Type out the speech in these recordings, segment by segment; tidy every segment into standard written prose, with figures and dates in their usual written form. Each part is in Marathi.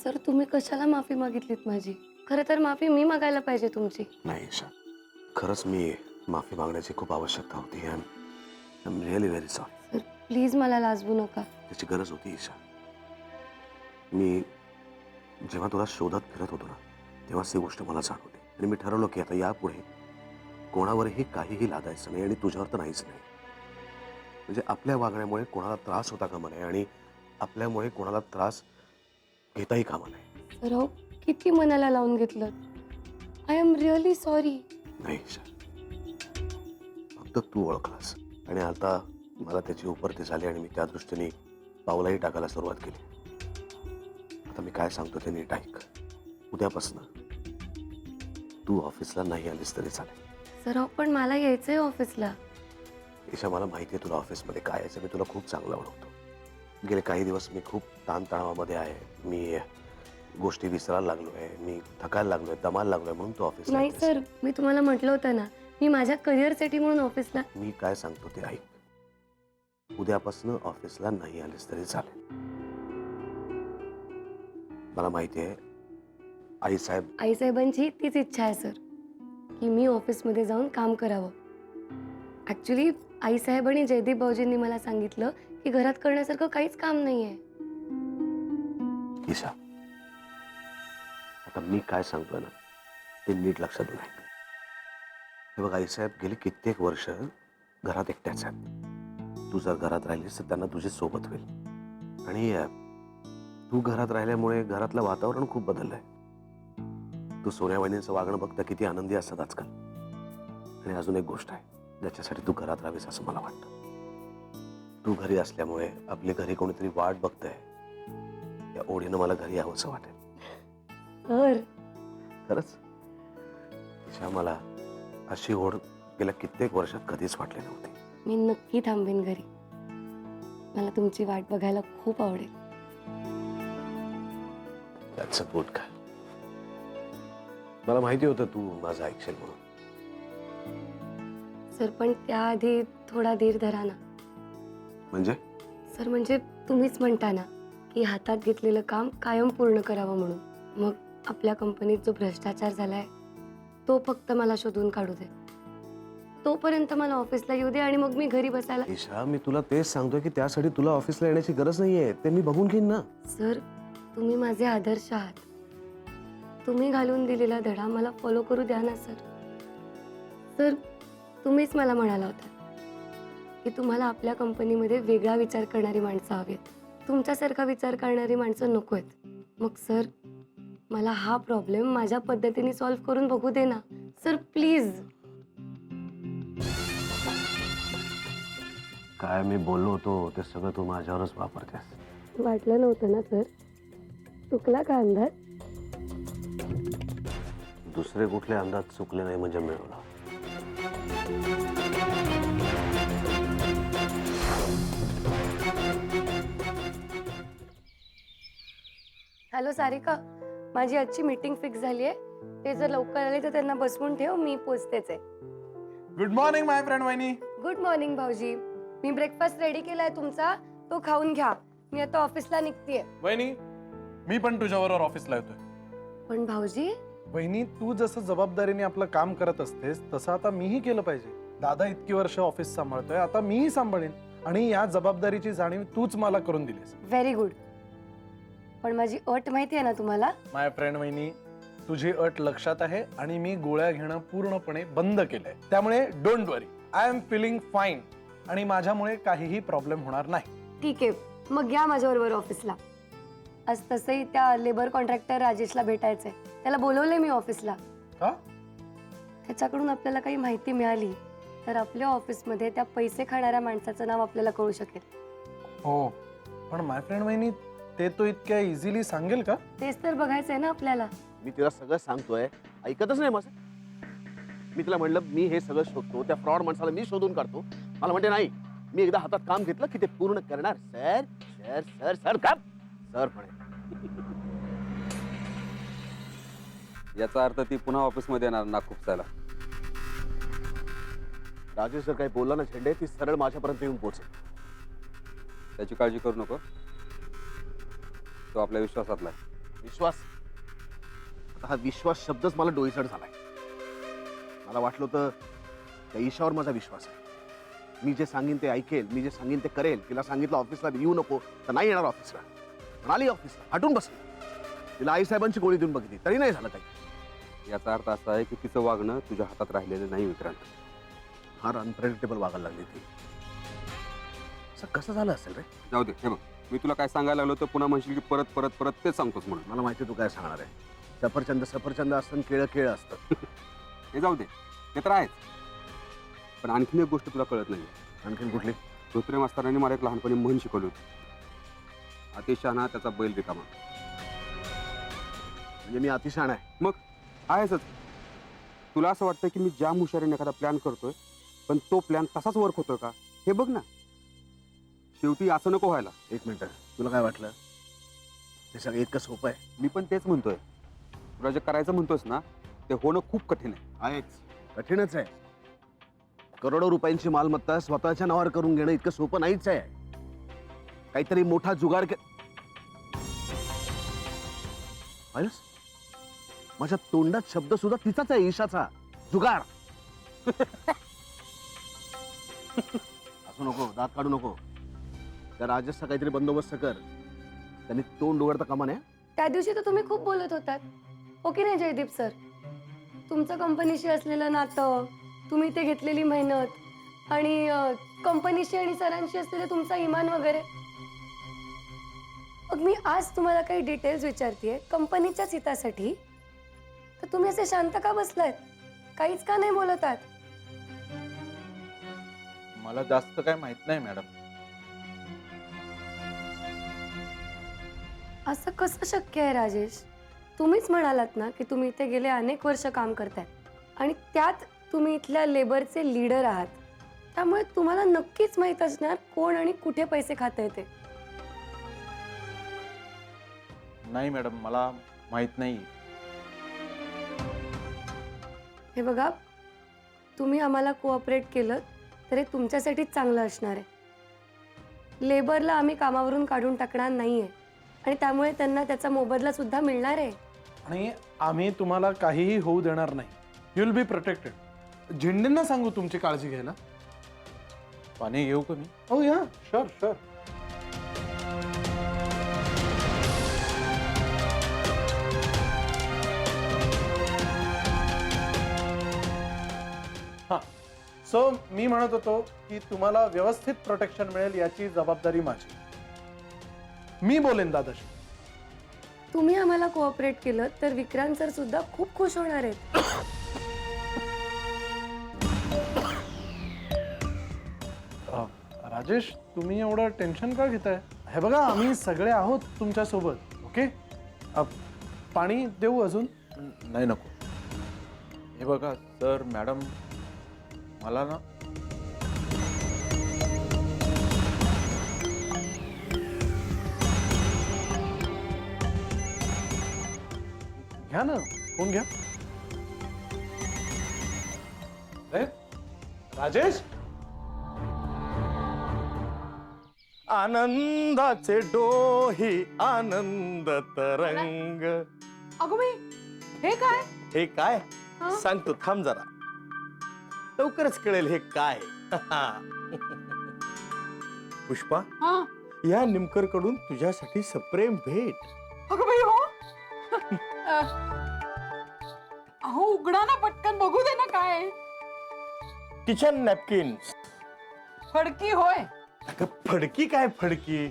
सर तुम्ही कशाला माफी मागितलीत माझी? खरं तर माफी मी मागायला पाहिजे तुमची. नाही ईशा, खरंच मी माफी मागण्याची खूप आवश्यकता होती. I am really very sorry. Sir please मला लाजवू नका. त्याची गरज होती ईशा. मी जेव्हा तुला शोधत फिरत होतो ना, तेव्हाच ती गोष्ट मला जाणवली आणि मी ठरवलं की आता यापुढे कोणावरही काहीही लादायचं नाही आणि तुझ्यावर तर नाहीच नाही. म्हणजे आपल्या वागण्यामुळे कोणाला त्रास होता कामा नये आणि आपल्यामुळे कोणाला त्रास घेताही कामा नये. सर अहो किती मनाला लावून घेतलं. I am really sorry. नाही ईशा, फक्त तू ओळखलास आणि आता मला त्याची उपरती झाली आणि मी त्या दृष्टीने पावलाही टाकायला सुरुवात केली. आता मी काय सांगतो ते नीट ऐक. उद्यापासून तू ऑफिसला नाही आलीस तरी चालेल. सर अहो पण मला यायचंय ऑफिसला. ईशा, मला माहिती आहे तुला ऑफिसमध्ये काय यायचं. मी तुला खूप चांगलं ओळखतो. गेले काही दिवस मी खूप ताणतणावामध्ये आहे. मी गोष्टी विसरायला लागलो आहे, मी थकायला लागलोय, दमायला लागलोय म्हणून तू ऑफिसला नाही येतेस. सर मी तुम्हाला म्हटलं होतं ना मी माझ्या करिअरसाठी म्हणून ऑफिसला. मी काय सांगतो ते ऐक. उद्यापासून ऑफिसला नाही आलीस तरी चालेल. मला माहिती आहे आईसाहेबांची तीच इच्छा आहे सर की मी ऑफिसमध्ये जाऊन काम करावं. ॲक्च्युली आईसाहेब आणि जयदीप भाऊजींनी मला सांगितलं की घरात करण्यासारखं काहीच काम नाही आहे. ईशा, आता मी काय सांगतोय ना ते नीट लक्षात घेऊन ऐक. हे बघ, आईसाहेब गेली कित्येक वर्ष घरात एकट्याच आहेत. तू जर घरात राहिलीस तर त्यांना तुझी सोबत होईल. आणि तू घरात राहिल्यामुळे घरातलं वातावरण खूप बदललंय. तू सोन्या वहिनींचं वागणं बघता किती आनंदी असतात आजकाल. आणि अजून एक गोष्ट आहे ज्याच्यासाठी तू घरात राहावीस असं मला वाटतं. तू घरी असल्यामुळे आपली घरी कोणीतरी वाट बघतंय या ओढीनं मला घरी यावंसं वाटेल. सर खरंच ईशा, मला अशी ओढ गेल्या कित्येक वर्षात कधीच वाटली नव्हती. मी नक्की थांबेन घरी. मला तुमची वाट बघायला खूप आवडेल. त्याचं गुड काय. मला माहिती होतं तू माझं ऐकशील म्हणून. सर पण त्याआधी थोडा धीर धरा ना. म्हणजे सर म्हणजे तुम्हीच म्हणता ना की हातात घेतलेलं काम कायम पूर्ण करावं म्हणून. मग आपल्या कंपनीत जो भ्रष्टाचार झालाय तो फक्त मला शोधून काढू दे. तोपर्यंत मला ऑफिसला येऊ दे आणि मग मी घरी बसायला. ईशा, मी तुला तेच सांगतोय की त्यासाठी तुला ऑफिसला येण्याची गरज नाहीये. ते मी बघून घेईन ना. सर तुम्ही माझे आदर्श आहात. तुम्ही घालून दिलेला धडा मला फॉलो करू द्या ना सर. सर तुम्हीच मला म्हणाला होता की तुम्हाला आपल्या कंपनीमध्ये वेगळा विचार करणारी माणसं हवी आहेत. तुमच्यासारखा विचार करणारी माणसं नको आहेत. मग सर मला हा प्रॉब्लेम माझ्या पद्धतीने सॉल्व्ह करून बघू दे ना सर प्लीज. काय मी बोललो होतो ते सगळं तू माझ्यावरच वापरतेस. वाटलं नव्हतं ना सर. चुकला का अंदाज? दुसरे कुठले अंदाज चुकले नाही म्हणजे मिळवला. हॅलो सारिका, माझी आजची मीटिंग फिक्स झाली आहे. ते जर लवकर आले तर त्यांना बसवून ठेव. मी पोचतेच आहे. गुड मॉर्निंग माय फ्रेंड वहिनी. गुड मॉर्निंग भाऊजी. मी ब्रेकफास्ट रेडी केलाय तुमचा. तो खाऊन घ्या. मी आता ऑफिसला निघतेय. वहिनी, मी पण तुझ्याबरोबर ऑफिसला येतोय. पण भाऊजी वहिनी, तू जसं जबाबदारीने आपलं काम करत असतेस तसं आता मीही केलं पाहिजे. दादा इतकी वर्ष ऑफिस सांभाळतोय, आता मीही सांभाळेन आणि या जबाबदारीची जाणीव तूच मला करून दिलीस. Very good. पण माझी अट माहिती आहे ना तुम्हाला? माय फ्रेंड वहिनी, तुझी अट लक्षात आहे आणि मी गोळ्या घेणं पूर्णपणे बंद केलंय. त्यामुळे don't worry, I am feeling fine आणि माझ्यामुळे काहीही प्रॉब्लेम होणार नाही. ठीक आहे, मग या माझ्याबरोबर ऑफिसला. आज तसंही त्या लेबर कॉन्ट्रॅक्टर राजेशला भेटायचंय. त्याला बोलवलंय मी ऑफिसला. का? त्याच्याकडून आपल्याला काही माहिती मिळाली तर आपल्या ऑफिसमध्ये त्या पैसे खाणाऱ्या माणसाचं नाव आपल्याला कळू शकेल. हो, पण माय फ्रेंड वहिनी, ते तो इतक्या इझिली सांगेल का? तेच तर बघायचंय ना आपल्याला. मी तिला सगळं सांगतोय, ऐकतच नाही माझं. मी तिला म्हणलं मी हे सगळं शोधतो, त्या फ्रॉड माणसाला मी शोधून काढतो. मला म्हणते नाही, मी एकदा हातात काम घेतलं की ते पूर्ण करणार. सर सर सर सर का सर म्हणे. याचा अर्थ ती पुन्हा ऑफिसमध्ये येणार ना खुपसायला. राजेश जर काही बोलला ना झेंडे, ती सरळ माझ्यापर्यंत येऊन पोहोचेल. त्याची काळजी करू नको, तो आपल्या विश्वासातला आहे. विश्वास? आता हा विश्वास शब्दच मला डोईसड झालाय. मला वाटलं होतं त्या ईशावर माझा विश्वास आहे. मी जे सांगेन ते ऐकेल, मी जे सांगेन ते करेल. तिला सांगितलं ऑफिसला येऊ नको, तर नाही येणार ऑफिसला. म्हणाली ऑफिसला, हटून बसली. तिला आईसाहेबांची गोळी देऊन बघितली तरी नाही झालं काही. याचा अर्थ असा आहे की तिचं वागणं तुझ्या हातात राहिलेलं नाही विक्रांत. फार अनप्रेडिक्टेबल वागायला लागली ती. असं कसं झालं असेल रे? जाऊ दे. हे बघ, मी तुला काय सांगायला लागलो तर पुन्हा म्हणशील की परत परत परत तेच सांगतोस म्हणून. मला माहिती तू काय सांगणार आहे. सफरचंद सफरचंद असतं, केळं केळं असतं. हे जाऊ दे, ते तर आहेच. पण आणखीन एक गोष्ट तुला कळत नाही. आणखीन कुठली? धोत्रे मास्तरांनी मला एक लहानपणी म्हण शिकवली होती, अतिशहाणा त्याचा बैल रिकामा. म्हणजे मी अतिशहाण आहे? मग आहेच. तुला असं वाटतं की मी ज्या हुशारीने एखादा प्लॅन करतोय पण तो प्लॅन तसाच वर्क होतोय का? हे बघ ना, शेवटी असं नको व्हायला. एक मिनिट, तुला काय वाटलं हे सगळं इतकं सोपं आहे? मी पण तेच म्हणतोय. तुला जे करायचं म्हणतोस ना ते होणं खूप कठीण आहे. आहेच, कठीणच आहे. करोडो रुपयांची मालमत्ता स्वतःच्या नावावर करून घेणं इतकं सोपं नाहीच आहे. काहीतरी मोठा जुगाड पाहिलंस? माझ्या तोंडात शब्द सुद्धा तिचाच आहे, ईशाचा. जुगाड. असू नको, दात काढू नको. त्या राजेशचा काहीतरी बंदोबस्त कर. त्यांनी तोंड उघडता कामा नये. त्या दिवशी तर तुम्ही खूप बोलत होतात, हो की नाही जयदीप सर? तुमचं कंपनीशी असलेलं नातं, तुम्ही ते घेतलेली मेहनत आणि कंपनीशी आणि सरांशी असलेलं तुमचा इमान वगैरे. मग मी आज तुम्हाला काही डिटेल्स विचारतेय कंपनीच्याच हितासाठी, तर तुम्ही असे शांत का बसलायत? काहीच का नाही बोलत आहात? मला जास्त काय माहित नाही मॅडम. असं कसं शक्य आहे राजेश? तुम्हीच म्हणालात ना की तुम्ही इथे गेले अनेक वर्ष काम करताय आणि त्यात तुम्ही इथल्या लेबरचे लीडर आहात. त्यामुळे तुम्हाला नक्कीच माहित असणार कोण आणि कुठे पैसे खाताय ते. नाही मॅडम, मला माहित नाही. हे बघा, तुम्ही आम्हाला कोऑपरेट केलं तर हे तुमच्यासाठीच चांगलं असणार आहे. लेबरला आम्ही कामावरून काढून टाकणार नाहीये आणि त्यामुळे त्यांना त्याचा मोबदला सुद्धा मिळणार आहे. आणि आम्ही तुम्हाला काहीही होऊ देणार नाही. You will be protected. झेंडेंना सांगू तुमची काळजी घ्यायला. पाणी घेऊ का मी? हो या, शुअर शुअर. हा, सो मी म्हणत होतो की तुम्हाला व्यवस्थित प्रोटेक्शन मिळेल याची जबाबदारी माझी. मी बोलेन दादाशी. तुम्ही आम्हाला कोऑपरेट केलं तर विक्रांत सर सुद्धा खूप खुश होणार आहेत. राजेश, तुम्ही एवढं टेन्शन का घेताय? हे बघा, आम्ही सगळे आहोत तुमच्या सोबत. ओके, पाणी देऊ अजून? नाही, नको. हे बघा सर, मॅडम, मला ना घ्या ना, फोन घ्या. ए, राजेश, आनंदाचे डोही आनंद तरंग. अगं बाई, हे काय? हे काय हं? सांगतो, थांब जरा, लवकरच कळेल हे काय. पुष्पा, हा, या निमकर कडून तुझ्यासाठी सप्रेम भेट. अगं बाई, हो. अहो, उघडा ना पटकन, बघू दे ना काय आहे. Kitchen napkins. फडकी होय? अगं फडकी काय फडकी,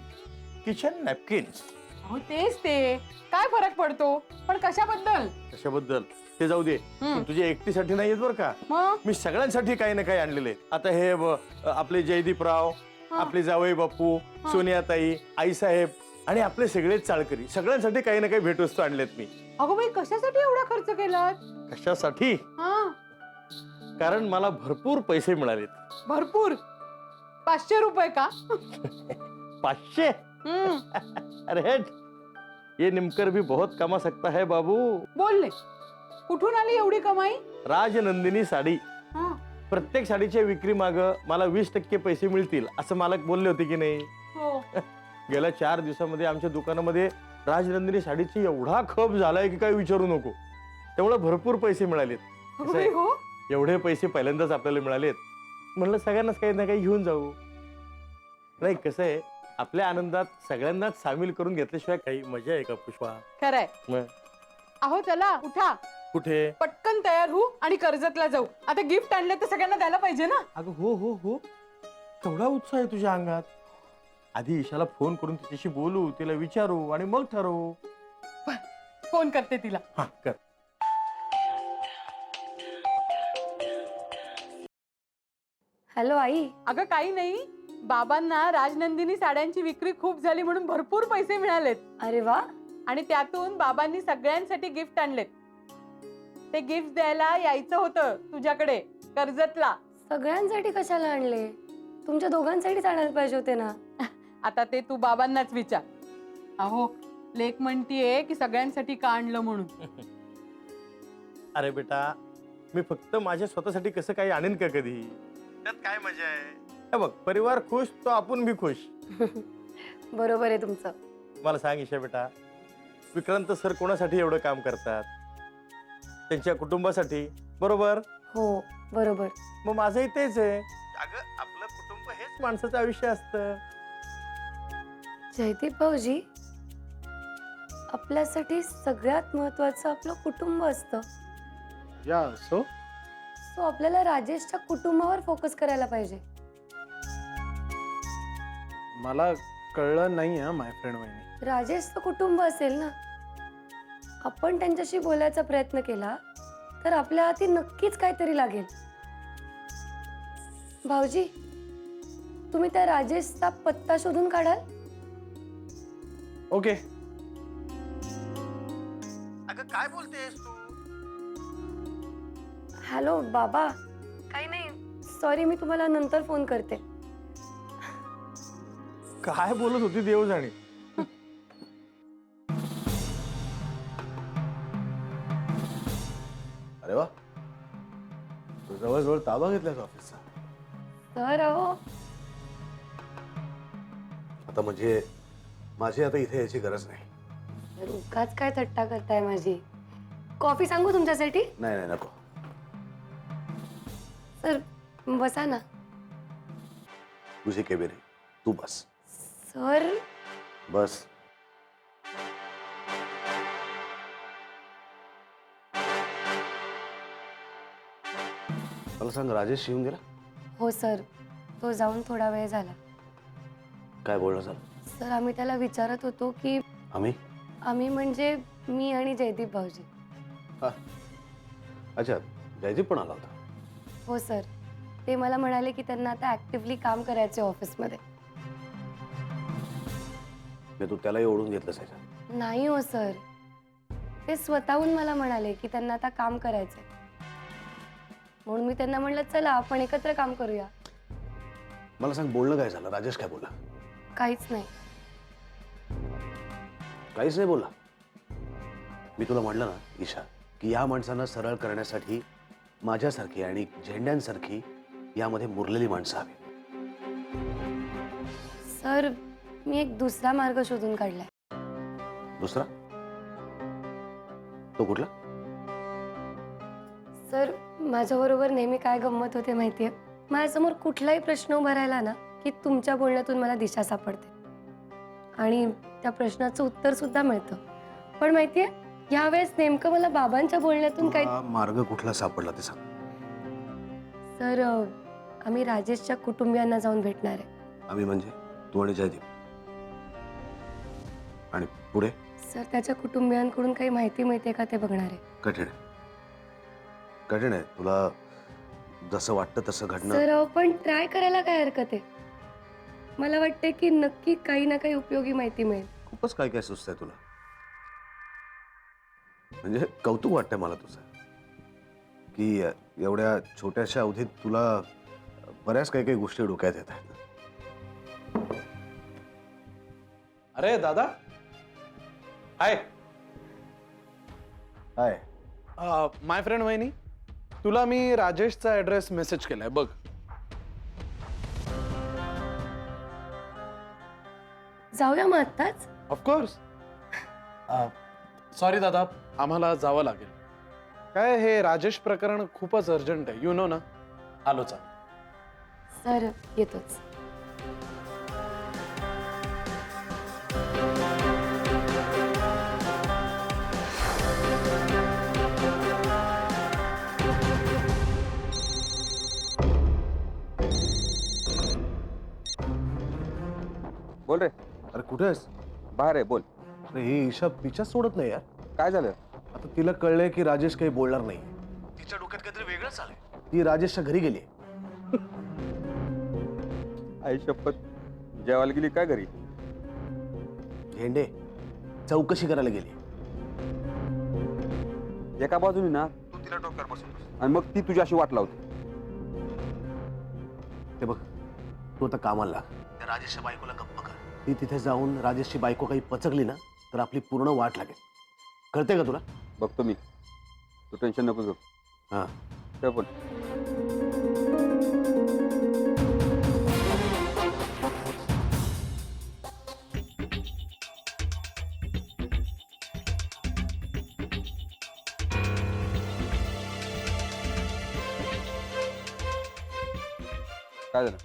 किचन नॅपकिन्स. अहो, तेच ते. काय फरक पडतो? पण कशाबद्दल? कशाबद्दल ते जाऊ दे, पण तुझ्या एकटीसाठी नाहीयेत बरं का. मग मी सगळ्यांसाठी काही ना काही आणलेले. आता हे आपले जयदीपराव, आपले जावई बापू, सोनियाताई, आईसाहेब आणि आपले सगळे चाळकरी, सगळ्यांसाठी काही ना काही भेटवस्तू आणलेत मी. अगं बाई, कशासाठी एवढा खर्च केलात? कशासाठी? हा, कारण मला भरपूर पैसे मिळालेत. भरपूर? 500 रुपये का? 500? अरे हट, ये निमकर भी बहुत कमा सकता है बाबू. बोलले. कुठून आली एवढी कमाई? राजनंदिनी साडी. हा, प्रत्येक साडीच्या विक्री माग मला 20% पैसे मिळतील असं मालक बोलले होते की नाही. हो. गेल्या 4 दिवसामध्ये आमच्या दुकानामध्ये राजनंदिनी साडीची एवढा खप झालाय की काय विचारू नको. त्यामुळे भरपूर पैसे मिळालेत. कसं आहे, हो एवढे पैसे पहिल्यांदाच आपल्याला मिळालेत. म्हणलं सगळ्यांनाच काही ना काही घेऊन जाऊ. नाही कसं आहे, आपल्या आनंदात सगळ्यांनाच सामील करून घेतल्याशिवाय काही मजा आहे का पुष्पा? खरंय. मग अहो चला उठा, कुठे? पटकन तयार हो आणि कर्जतला जाऊ. आता गिफ्ट आणले तर सगळ्यांना द्यायला पाहिजे ना. अगं हो हो हो, केवढा उत्साह आहे तुझ्या अंगात. आधी ईशाला फोन करून तिच्याशी बोलू, तिला विचारू आणि मग ठरवू. फोन करते तिला. हा कर. हॅलो आई. अगं काही नाही, बाबांना राजनंदिनी साड्यांची विक्री खूप झाली म्हणून भरपूर पैसे मिळालेत अरे वा. आणि त्यातून बाबांनी सगळ्यांसाठी गिफ्ट आणलेत. ते गिफ्ट द्यायला यायचं होतं तुझ्याकडे कर्जतला. सगळ्यांसाठी कशाला आणले? तुमच्या दोघांसाठीच आणायला पाहिजे होते ना. आता ते तू बाबांनाच विचार. अहो लेक म्हणतीये की सगळ्यांसाठी का आणलं म्हणून. अरे बेटा, मी फक्त माझ्या स्वतःसाठी कसं काही आणेन का कधी? त्यात काय मजा आहे? हे बघ, परिवार खुश तो आपण भी खुश. बरोबर आहे तुमचं. मला सांग ईशा बेटा, विक्रांत सर कोणासाठी एवढं काम करतात? त्यांच्या कुटुंबासाठी, बरोबर? हो बरोबर. मग माझंही तेच आहे. अगं आपलं कुटुंब हेच माणसाचं आयुष्य असतं. जयदीप भाऊजी, आपल्यासाठी सगळ्यात महत्वाचं आपलं कुटुंब असतं. या सो सो आपल्याला राजेशच्या कुटुंबावर फोकस करायला पाहिजे. मला कळलं नाही माय फ्रेंड वहिनी. राजेशचं कुटुंब असेल ना, आपण त्यांच्याशी बोलायचा प्रयत्न केला तर आपल्या हाती नक्कीच काहीतरी लागेल. भाऊजी, तुम्ही त्या राजेशचा पत्ता शोधून काढाल? ओके. अगं काय बोलतेस तू? हॅलो बाबा. काही नाही, सॉरी, मी तुम्हाला नंतर फोन करते. काय बोलत होती देव जाणे. अरे वा, तू जवळजवळ ताबा घेतलास ऑफिसचा. तर अहो, आता म्हणजे माझी आता इथे यायची गरज नाही. उगाच काय थट्टा करताय माझी. कॉफी सांगू तुमच्यासाठी? नाही नाही नको. सर बसा ना. तुझी केबिन आहे, तू बस. सर बस. मला सांग, राजेश येऊन गेला? हो सर, तो जाऊन थोडा वेळ झाला. काय बोलणं झालं? सर आम्ही त्याला विचारत होतो की, आम्ही म्हणजे मी आणि जयदीप भाऊजी. अच्छा, जयदीप पण आला होता. हो सर, ते मला म्हणाले की त्यांना आता ऍक्टिव्हली काम करायचे ऑफिसमध्ये. तू त्यालाही ओढून घेतलंस याच्यात? नाही हो सर, ते स्वतःहून मला म्हणाले की त्यांना आता काम करायचंय. म्हणून मी त्यांना म्हणलं चला आपण एकत्र काम करूया. मला सांग, बोलणं काय झालं? राजेश काय बोला? काहीच नाही. काहीच नाही बोलला? मी तुला म्हटलं ना ईशा, की या माणसांना सरळ करण्यासाठी माझ्यासारखी आणि झेंड्यांसारखी यामध्ये मुरलेली माणसं हवी. सर मी एक दुसरा मार्ग शोधून काढलाय. दुसरा? तो कुठला? सर माझ्याबरोबर नेहमी काय गंमत होते माहितीये? माझ्यासमोर कुठलाही प्रश्न उभा राहिला ना की तुमच्या बोलण्यातून मला दिशा सापडते आणि त्या प्रश्नाचं उत्तर सुद्धा मिळतं. पण माहितीये, यावेळेस नेमकं मला बाबांच्या बोलण्यातून काय. मार्ग कुठला सापडला ते सांग. सर आम्ही राजेशच्या कुटुंबियांना जाऊन भेटणार आहे. आम्ही म्हणजे तू आणि जयदीप? आणि पुढे? सर त्याच्या कुटुंबियांकडून काही माहिती मिळते का ते बघणार आहे. कठीण आहे, कठीण आहे. तुला जसं वाटतं तसं घडणं. सर पण ट्राय करायला काय हरकत आहे? मला वाटते की नक्की काही ना काही उपयोगी माहिती मिळेल. खूपच काय काय सुचतंय तुला. म्हणजे कौतुक वाटतंय मला तुझं, की एवढ्या छोट्याशा अवधीत तुला बऱ्याच काही काही गोष्टी डोक्यात येत आहेत. अरे दादा, हाय. काय? माय फ्रेंड वहिनी, तुला मी राजेशचा ऍड्रेस मेसेज केलाय बघ. जाऊया मग आत्ताच. ऑफकोर्स. सॉरी दादा, आम्हाला जावं लागेल. काय हे राजेश प्रकरण खूपच अर्जंट आहे, यू नो ना. आलो चाल. सर येतोच. बोल रे. अरे कुठे आहेस? बाहेर आहे, बोल. अरे ही ईशा पिछाच सोडत नाही यार. काय झालं? आता तिला कळलंय की राजेश काही बोलणार नाही. तिच्या डोक्यात काहीतरी वेगळंच आलंय. ती राजेशच्या घरी गेली. आई शपथ, जेवायला गेली काय घरी? झेंडे चौकशी करायला गेली. एका बाजूने ना तू तिला डोक्यावर बसून आणि मग ती तुझी अशी वाट लावते. ते बघ, तू आता कामाला लाग. त्या राजेशच्या बायकोला गप्प कर. ती तिथे जाऊन राजेशची बायको काही पचकली ना तर आपली पूर्ण वाट लागेल. कळतंय का तुला? बघतो मी, तू टेन्शन नको घेऊ. हा. ठेव पण. काय झालं?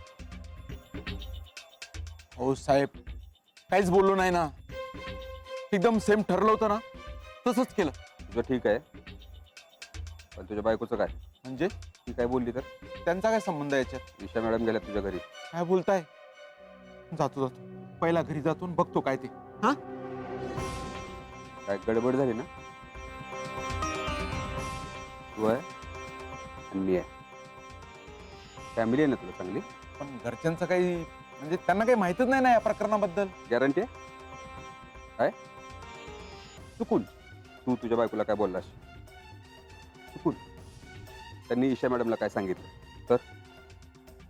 हो साहेब, काहीच बोललो नाही ना. एकदम सेम ठरलं होतं ना तसंच केलं. तुझं ठीक आहे, पण तुझ्या बायकोचं काय? म्हणजे ती काय बोलली तर? त्यांचा काय संबंध आहे याच्यात? ईशा मॅडम गेल्या तुझ्या घरी. काय बोलताय? जातो पहिला घरी जातो आणि बघतो काय ते. हा, काय गडबड झाली ना? तू आहे आणि मी आहे. फॅमिली आहे ना तुला चांगली? पण घरच्यांचं काही म्हणजे त्यांना काही माहितीच नाही ना या प्रकरणाबद्दल. गॅरंटी आहे? काय चुकून तू तुझ्या बायकोला काय बोललास? चुकून त्यांनी ईशा मॅडमला काय सांगितलं तर?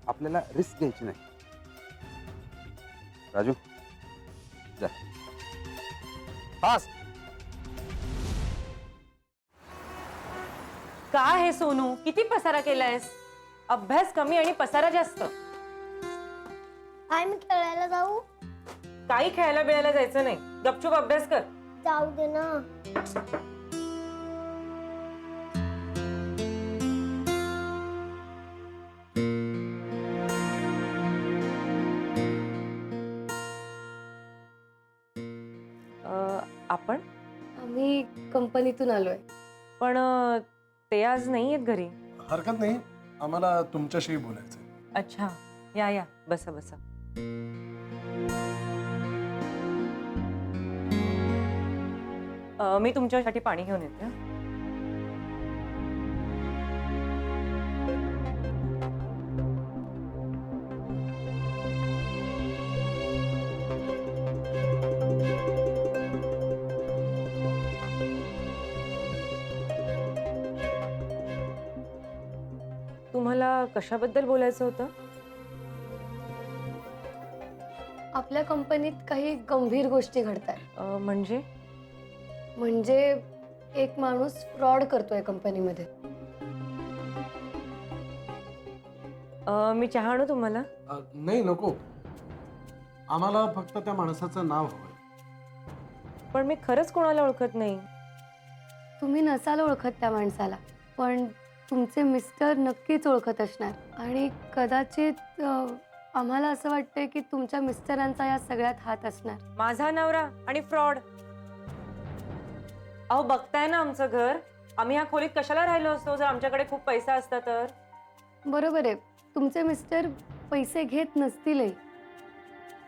आपल्याला रिस्क घ्यायची नाही. राजू जा. पास. काय हे सोनू, किती पसारा केलायस? अभ्यास कमी आणि पसारा जास्त. आम्ही खेळायला जाऊ. काही खेळायला बिळायला जायचं नाही, गपचूप अभ्यास कर. जाऊ दे ना. आपण आम्ही कंपनीतून आलोय. पण ते आज नाही आहेत घरी. हरकत नाही, आम्हाला तुमच्याशी बोलायचं. अच्छा, या या, बसा बसा. मी तुमच्यासाठी पाणी घेऊन येते. तुम्हाला कशाबद्दल बोलायचं होतं? आपल्या कंपनीत काही गंभीर गोष्टी घडतायत. म्हणजे एक माणूस फ्रॉड करतोय कंपनीमध्ये. मी चहा आणू तुम्हाला? नाही नको, आम्हाला फक्त त्या माणसाचं नाव हवंय. पण मी खरंच कोणाला ओळखत नाही. तुम्ही नसाल ओळखत त्या माणसाला, पण तुमचे मिस्टर नक्कीच ओळखत असणार. आणि कदाचित आम्हाला असं वाटतंय की तुमच्या मिस्टरांचा या सगळ्यात हात असणार. माझा नवरा आणि फ्रॉड? अहो, बघताय ना आमचं घर. आम्ही ह्या खोलीत कशाला राहिलो असतो जर आमच्याकडे खूप पैसा असता तर? बरोबर आहे, तुमचे मिस्टर पैसे घेत नसतीलही,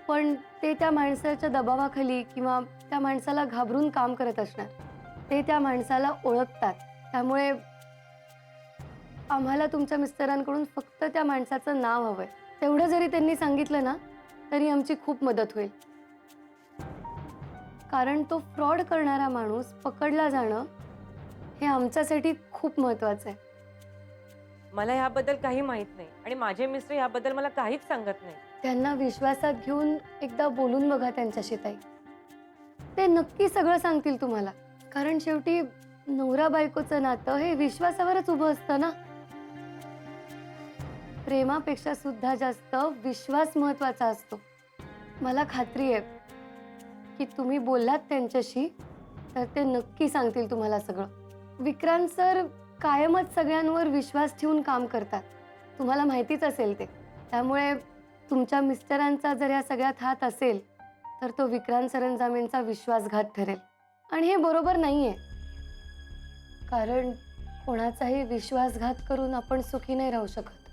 पण ते त्या माणसाच्या दबावाखाली किंवा त्या माणसाला घाबरून काम करत असणार. ते त्या माणसाला ओळखतात. त्यामुळे आम्हाला तुमच्या मिस्टरांकडून फक्त त्या माणसाचं नाव हवंय. तेवढं जरी त्यांनी सांगितलं ना तरी आमची खूप मदत होईल. कारण तो फ्रॉड करणारा माणूस पकडला जाणं हे आमच्यासाठी खूप महत्त्वाचं आहे. मला ह्याबद्दल काही माहित नाही आणि माझे मिस्टर ह्याबद्दल मला काहीच सांगत नाही. त्यांना विश्वासात घेऊन एकदा बोलून बघा त्यांच्याशी ताई. ते नक्की सगळं सांगतील तुम्हाला. कारण शेवटी नवरा बायकोचं नातं हे विश्वासावरच उभं असतं ना. प्रेमापेक्षा सुद्धा जास्त विश्वास महत्त्वाचा असतो. मला खात्री आहे की तुम्ही बोललात त्यांच्याशी तर ते नक्की सांगतील तुम्हाला सगळं. विक्रांत सर कायमच सगळ्यांवर विश्वास ठेवून काम करतात, तुम्हाला माहितीच असेल ते. त्यामुळे तुमच्या मिस्टरांचा जर या सगळ्यात हात असेल तर तो विक्रांत सरंजामेंचा विश्वासघात ठरेल. आणि हे बरोबर नाहीये, कारण कोणाचाही विश्वासघात करून आपण सुखी नाही राहू शकत.